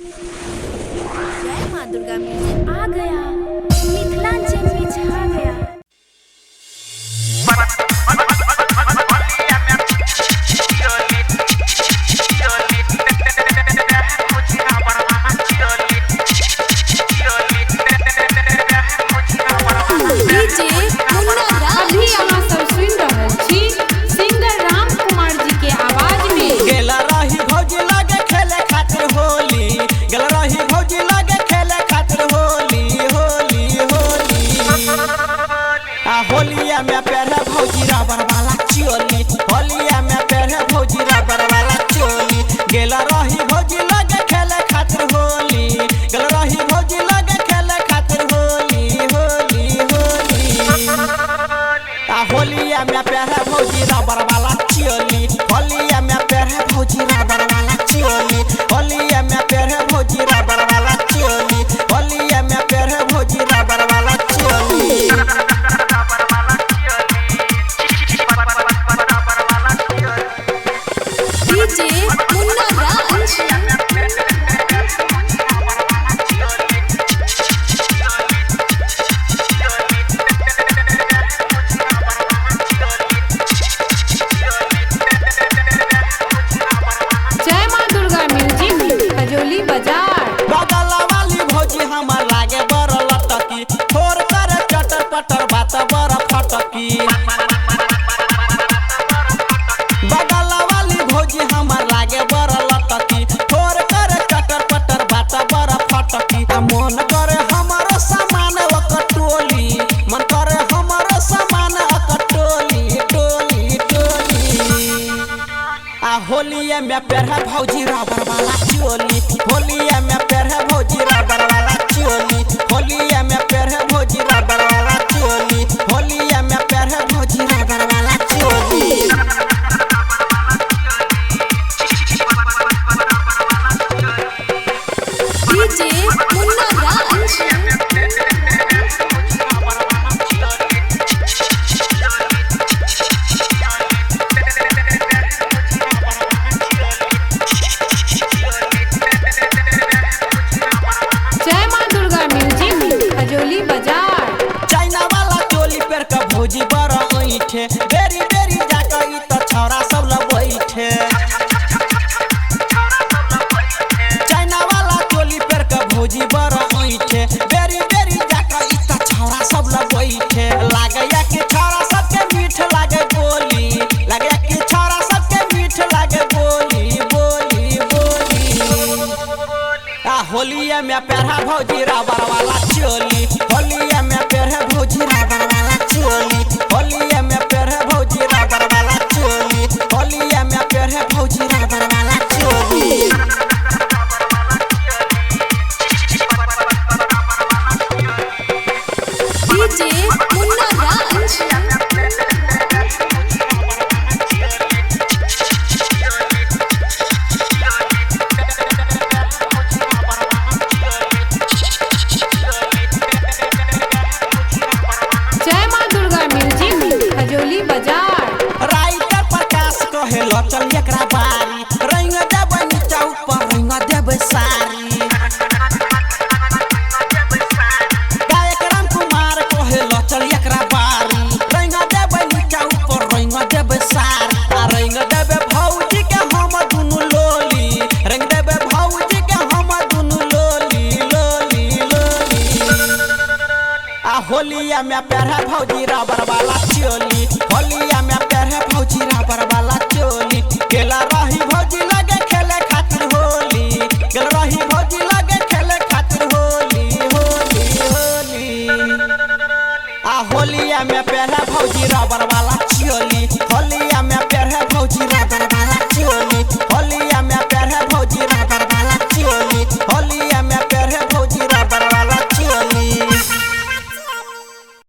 जय माँ दुर्गा म्यूजिक आ गया, मिथिलांचल में छा गया। अभी यहाँ सब सुन रहल छी सिंगर राम कुमार जी के आवाज में। गेला रही भौजी लगे खेले खातिर होली, गेला रही भौजी लगे खेले खातिर होली होली होली। होलिया में पहले भौजी रबर वाला चोली, होलिया में पहले भौजी रबर वाला चोली। गेला रही भौजी लगे खेले खातिर होली, गेला रही भौजी लगे खेले खातिर होली होली होली। होलिया में पहले भौजी रबर वाला चोली, होलिया में पहले भौजी रबर वाला चोली, होलिया में पहले भौजी रबर वाला चोली, होलिया में पहले भौजी रबर वाला चोली। डीजे मुन्ना राज। जय माँ दुर्गा म्यूजिक खजोली बाजार। बगल वाली भौजी हमर लागे बड़ लटकी, ठोर कर चटर पटर बात बड़ फटकी। बगल वाली भौजी हमर लागे बड़ लटकी, ठोर कर चटर पटर बात बड़ फटकी। मन करे हमरो सामान ओकर टोली, मन करे हमरो सामान ओकर टोली टोली टोली। होलिया में पहले भौजी रबर वाला चोली, होलिया में पहले भौजी रबर वाला चोली, होलिया में पहले भौजी रबर वाला चोली, होलिया में पहले भौजी रबर वाला चोली। डीजे मुन्ना राज। जय माँ दुर्गा म्यूजिक खजोली बाजार। चाइना वाला चोली पर का भौजी बड़ा ऐठे, बेरी बेरी जाकर ई त छौरा सब ल बैठे। चाइना वाला चोली पर का भौजी बड़ा ऐठे, बेरी बेरी जाकर ई त छौरा सब ल बैठे। लागे या कि छौरा सबके मीठ लागे बोली, लागे या कि छौरा सबके मीठ लागे बोली बोली बोली। होलिया में पहरा भौजी रबर वाला चोली, होलिया में पहरे भौजी रबर वाला चोली, होलिया में पहरे भौजी रबर वाला चोली, होलिया में पहरे भौजी रबर वाला चोली। डीजे मुन्ना राज। जय माँ दुर्गा म्यूजिक खजोली बाजार। राइटर प्रकाश कहे लो चल एकरा बारी, रंग देबै नीचा ऊपर रंग देबै सारी। गायक राम कुमार कहे लो चल एकरा बारी, रंग देबै नीचा ऊपर रंग देबै सारी। रंग देबै भौजी के हम दुनु लोली, रंग देबै भौजी के हम दुनु लोली लोली लोली। होलिया में पहरे भौजी रबर वाला चोली, होलिया में पहरे भौजी रबर वाला चोली। गेला रही भौजी लगे खेले खातिर होली, गेला रही भौजी लगे खेले खातिर होली होली होली। होलिया में पहले भौजी रबर